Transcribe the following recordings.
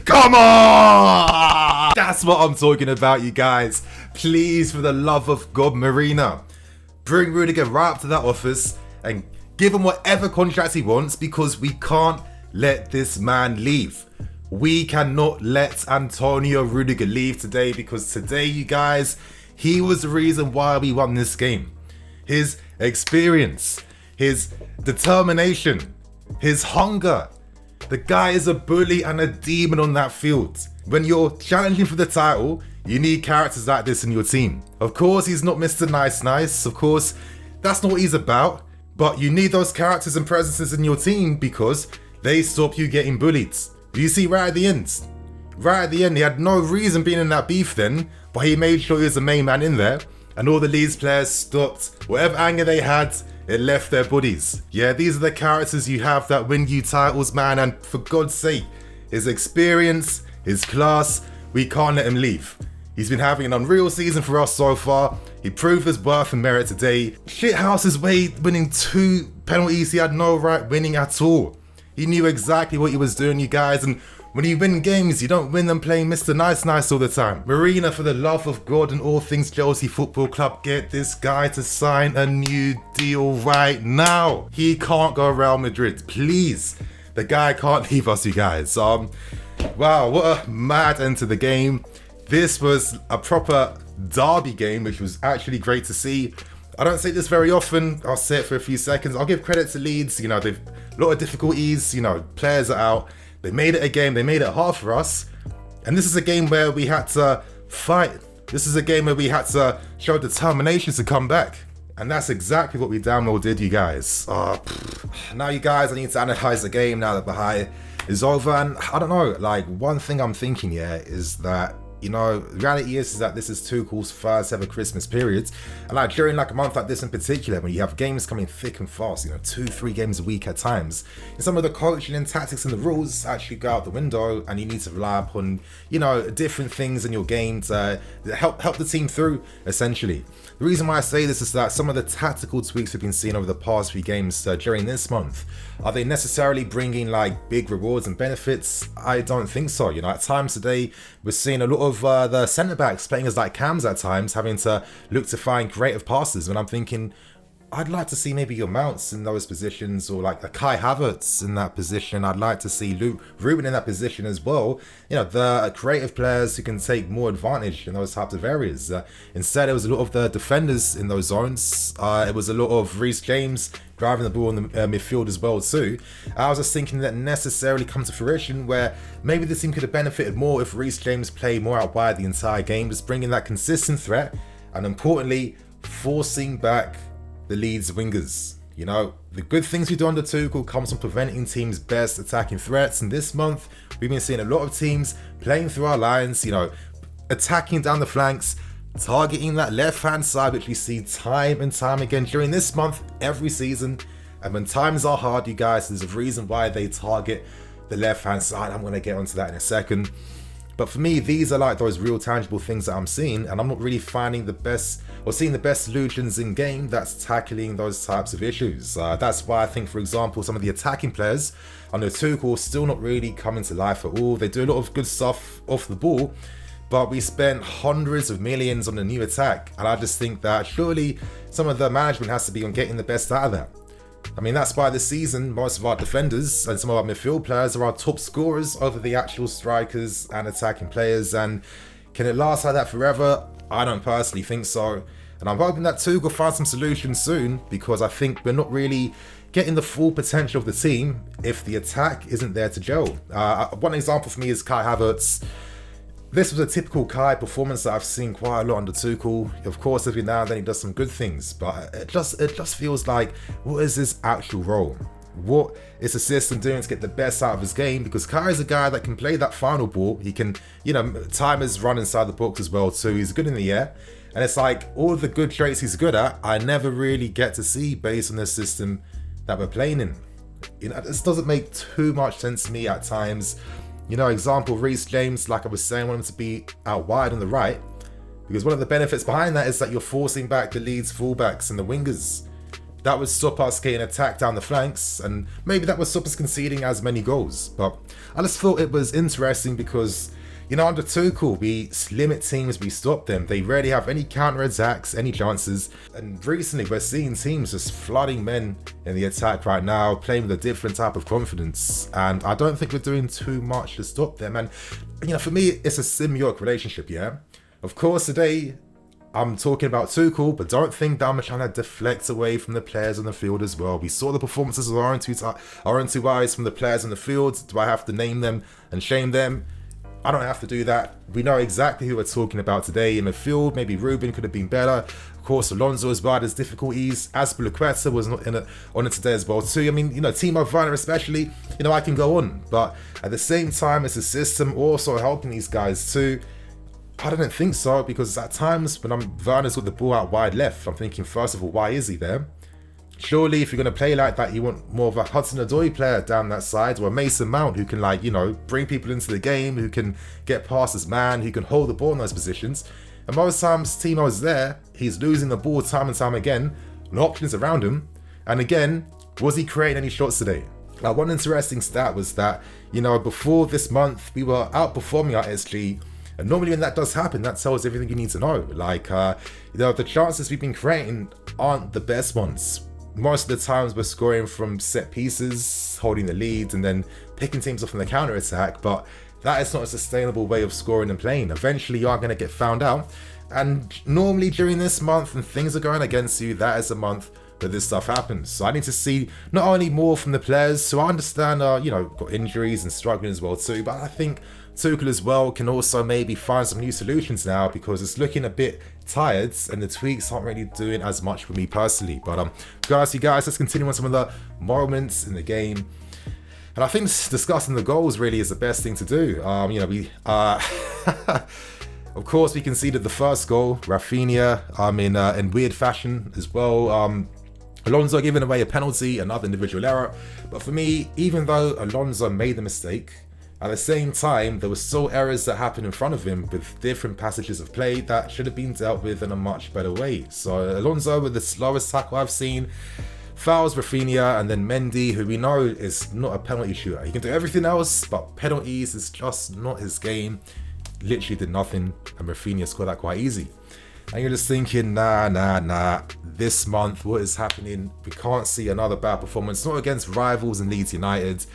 Come on! That's what I'm talking about, you guys. Please, for the love of God, Marina, bring Rudiger right up to that office and give him whatever contract he wants, because we can't let this man leave. We cannot let Antonio Rudiger leave today, because today, you guys, he was the reason why we won this game. His experience, his determination, his hunger. The guy is a bully and a demon on that field. When you're challenging for the title, you need characters like this in your team. Of course, he's not Mr. Nice. Of course, that's not what he's about. But you need those characters and presences in your team because they stop you getting bullied. You see right at the end? Right at the end, he had no reason being in that beef then, but he made sure he was the main man in there. And all the Leeds players stopped. Whatever anger they had, it left their bodies. Yeah, these are the characters you have that win you titles, man. And for God's sake, his experience, his class, we can't let him leave. He's been having an unreal season for us so far. He proved his worth and merit today. Shithouse his way, winning 2 penalties he had no right winning at all. He knew exactly what he was doing, you guys. And when you win games, you don't win them playing Mr. Nice all the time. Marina, for the love of God and all things Chelsea Football Club, get this guy to sign a new deal right now. He can't go Real Madrid, please. The guy can't leave us, you guys. Wow, what a mad end to the game. This was a proper derby game, which was actually great to see. I don't say this very often. I'll say it for a few seconds. I'll give credit to Leeds. You know, they've a lot of difficulties. You know, players are out. They made it a game. They made it hard for us. And this is a game where we had to fight. This is a game where we had to show determination to come back. And that's exactly what we damn well did, you guys. Now, you guys, I need to analyze the game now that Bahia is over. And I don't know, like, one thing I'm thinking here is that, you know, the reality is that this is Tuchel's first ever Christmas period. And like during like a month like this in particular, when you have games coming thick and fast, you know, 2-3 games a week at times, and some of the coaching and tactics and the rules actually go out the window, and you need to rely upon, you know, different things in your game to help the team through, essentially. The reason why I say this is that some of the tactical tweaks we've been seeing over the past few games during this month, are they necessarily bringing like big rewards and benefits? I don't think so. You know, at times today, we're seeing a lot of the centre-backs playing as like cams at times, having to look to find creative passes. And I'm thinking, I'd like to see maybe your Mounts in those positions, or like a Kai Havertz in that position. I'd like to see Ruben in that position as well. You know, the creative players who can take more advantage in those types of areas. Instead, it was a lot of the defenders in those zones. It was a lot of Reece James driving the ball in the midfield as well too. I was just thinking that necessarily come to fruition where maybe the team could have benefited more if Reece James played more out wide the entire game, just bringing that consistent threat, and importantly, forcing back the Leeds wingers. You know, the good things we do under Tuchel comes from preventing teams' best attacking threats, and this month we've been seeing a lot of teams playing through our lines, you know, attacking down the flanks, targeting that left-hand side, which we see time and time again during this month, every season. And when times are hard, you guys, there's a reason why they target the left-hand side. I'm going to get onto that in a second. But for me, these are like those real tangible things that I'm seeing, and I'm not really finding the best or seeing the best solutions in game that's tackling those types of issues. That's why I think, for example, some of the attacking players under Tuchel still not really coming to life at all. They do a lot of good stuff off the ball, but we spent hundreds of millions on the new attack, and I just think that surely some of the management has to be on getting the best out of that. I mean, that's why this season, most of our defenders and some of our midfield players are our top scorers over the actual strikers and attacking players. And can it last like that forever? I don't personally think so. And I'm hoping that Tuchel finds some solutions soon, because I think we're not really getting the full potential of the team if the attack isn't there to gel. One example for me is Kai Havertz. This was a typical Kai performance that I've seen quite a lot under Tuchel. Of course, every now and then he does some good things, but it just feels like, what is his actual role? What is the system doing to get the best out of his game? Because Kai is a guy that can play that final ball. He can, you know, time his run inside the box as well too. He's good in the air. And it's like all the good traits he's good at, I never really get to see based on the system that we're playing in. You know, this doesn't make too much sense to me at times. You know, example, Reece James, like I was saying, want him to be out wide on the right, because one of the benefits behind that is that you're forcing back the Leeds fullbacks and the wingers. that would stop us getting attacked down the flanks, and maybe that would stop us conceding as many goals. But I just thought it was interesting because, you know, under Tuchel, we limit teams, we stop them. They rarely have any counter-attacks, any chances. And recently we're seeing teams just flooding men in the attack right now, playing with a different type of confidence. And I don't think we're doing too much to stop them. And, you know, for me, it's a symbiotic relationship, yeah? Of course, today, I'm talking about Tuchel, but don't think that I'm trying to deflect away from the players on the field as well. We saw the performances of our own two eyes from the players on the field. Do I have to name them and shame them? I don't have to do that. We know exactly who we're talking about today. In the field, maybe Ruben could have been better. Of course, Alonso as well has difficulties. Azpilicueta was not on it today as well too. I mean, you know, Timo Werner especially, you know, I can go on. But at the same time, it's a system also helping these guys too. I don't think so, because at times when Werner's got the ball out wide left, I'm thinking, first of all, why is he there? Surely, if you're going to play like that, you want more of a Hudson-Odoi player down that side, or a Mason Mount who can, like, you know, bring people into the game, who can get past his man, who can hold the ball in those positions. And most times, Timo's there, he's losing the ball time and time again, no options around him. And again, was he creating any shots today? Now, one interesting stat was that, you know, before this month, we were outperforming our SG. And normally when that does happen, that tells everything you need to know. Like, you know, the chances we've been creating aren't the best ones. Most of the times we're scoring from set pieces, holding the lead, and then picking teams off in the counter-attack. But that is not a sustainable way of scoring and playing. Eventually you are going to get found out. And normally during this month, when things are going against you, that is a month that this stuff happens. So I need to see not only more from the players, who I understand are, you know, got injuries and struggling as well too, but I think Tuchel as well can also maybe find some new solutions now, because it's looking a bit tired and the tweaks aren't really doing as much for me personally. But you guys, let's continue on some of the moments in the game. And I think discussing the goals really is the best thing to do. You know, we of course we conceded the first goal, Rafinha, in weird fashion as well. Alonso giving away a penalty, another individual error. But for me, even though Alonso made the mistake, at the same time, there were still errors that happened in front of him with different passages of play that should have been dealt with in a much better way. So Alonso with the slowest tackle I've seen, fouls Rafinha, and then Mendy, who we know is not a penalty shooter. He can do everything else, but penalties is just not his game. Literally did nothing, and Rafinha scored that quite easy. And you're just thinking, nah. This month, what is happening? We can't see another bad performance, not against rivals and Leeds United.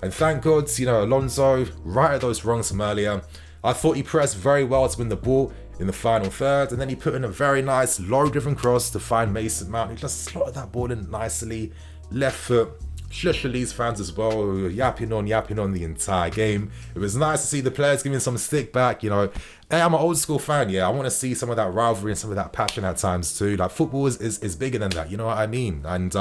And thank God, you know, Alonso righted those wrongs from earlier. I thought he pressed very well to win the ball in the final third, and then he put in a very nice low-driven cross to find Mason Mount. He just slotted that ball in nicely, left foot. Shush Leeds fans as well, who were yapping on the entire game. It was nice to see the players giving some stick back, you know. Hey, I'm an old school fan, yeah. I want to see some of that rivalry and some of that passion at times too. Like, football is bigger than that, you know what I mean? And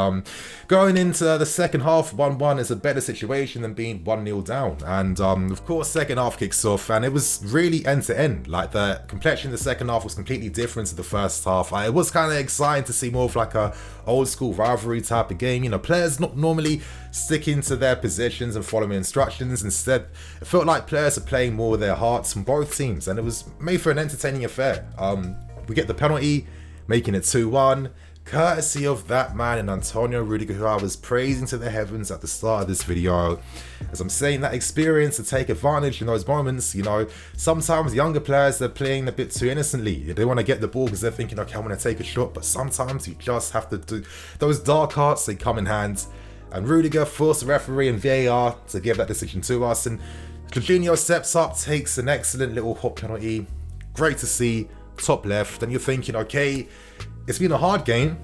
going into the second half, 1-1 is a better situation than being 1-0 down. And of course, second half kicks off, and it was really end to end. Like, the complexion of the second half was completely different to the first half. It was kind of exciting to see more of like a old school rivalry type of game. You know, players not normally sticking to their positions and following instructions. Instead, it felt like players are playing more with their hearts from both teams, and it was made for an entertaining affair. We get the penalty, making it 2-1, courtesy of that man in Antonio Rudiger, who I was praising to the heavens at the start of this video. As I'm saying, that experience to take advantage in those moments, you know, sometimes younger players, they're playing a bit too innocently. They want to get the ball because they're thinking, okay, I'm going to take a shot, but sometimes you just have to do those dark arts, they come in hands. And Rudiger forced the referee and VAR to give that decision to us. And Jorginho steps up, takes an excellent little hot penalty. Great to see, top left. And you're thinking, okay, it's been a hard game.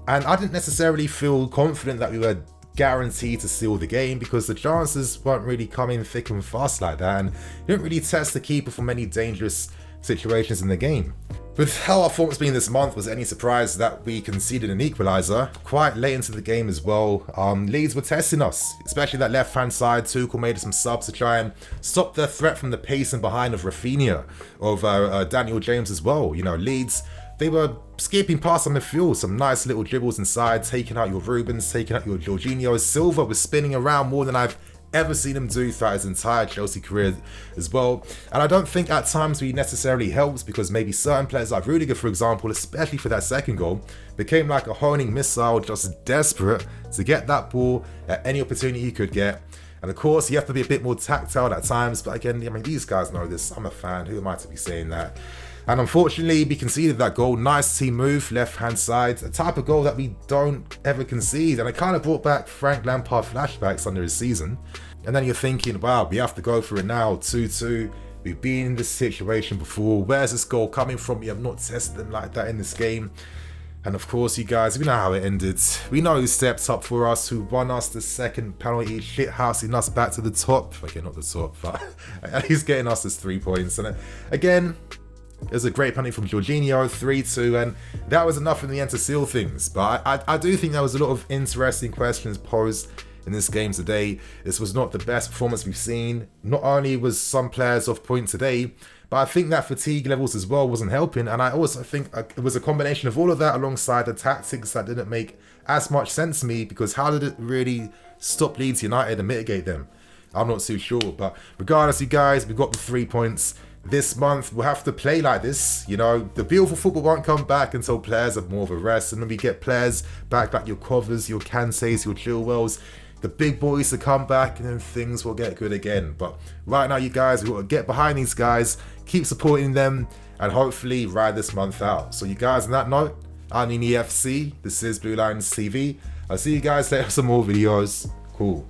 And I didn't necessarily feel confident that we were guaranteed to seal the game, because the chances weren't really coming thick and fast like that. And you didn't really test the keeper from any dangerous situations in the game. With how our form's been this month, was it any surprise that we conceded an equaliser quite late into the game as well? Leeds were testing us, especially that left-hand side. Tuchel made some subs to try and stop the threat from the pace and behind of Rafinha, of Daniel James as well. You know, Leeds, they were skipping past on the field, some nice little dribbles inside, taking out your Rubens, taking out your Jorginho. Silva was spinning around more than I've ever seen him do throughout his entire Chelsea career as well. And I don't think at times he necessarily helps, because maybe certain players like Rudiger, for example, especially for that second goal, became like a honing missile, just desperate to get that ball at any opportunity he could get. And of course, you have to be a bit more tactile at times. But again, I mean, these guys know this. I'm a fan. Who am I to be saying that? And unfortunately, we conceded that goal. Nice team move, left-hand side. A type of goal that we don't ever concede. And it kind of brought back Frank Lampard flashbacks under his season. And then you're thinking, wow, we have to go for it now. 2-2. We've been in this situation before. Where's this goal coming from? We have not tested them like that in this game. And of course, you guys, we know how it ended. We know who stepped up for us, who won us the second penalty, shithousing us back to the top. Okay, not the top, but he's getting us his 3 points. And again, it was a great penalty from Jorginho, 3-2, and that was enough in the end to seal things. But I do think there was a lot of interesting questions posed in this game today. This was not the best performance we've seen. Not only was some players off point today, but I think that fatigue levels as well wasn't helping. And I also think it was a combination of all of that alongside the tactics that didn't make as much sense to me, because how did it really stop Leeds United and mitigate them? I'm not too sure. But regardless, you guys, we got the 3 points. This month, we'll have to play like this. You know, the beautiful football won't come back until players have more of a rest. And when we get players back like your Covers, your Kantes, your Chilwells, the big boys to come back, and then things will get good again. But right now, you guys, we've got to get behind these guys, keep supporting them, and hopefully ride this month out. So you guys, on that note, I'm in EFC. This is Blue Lines TV. I'll see you guys later for some more videos. Cool.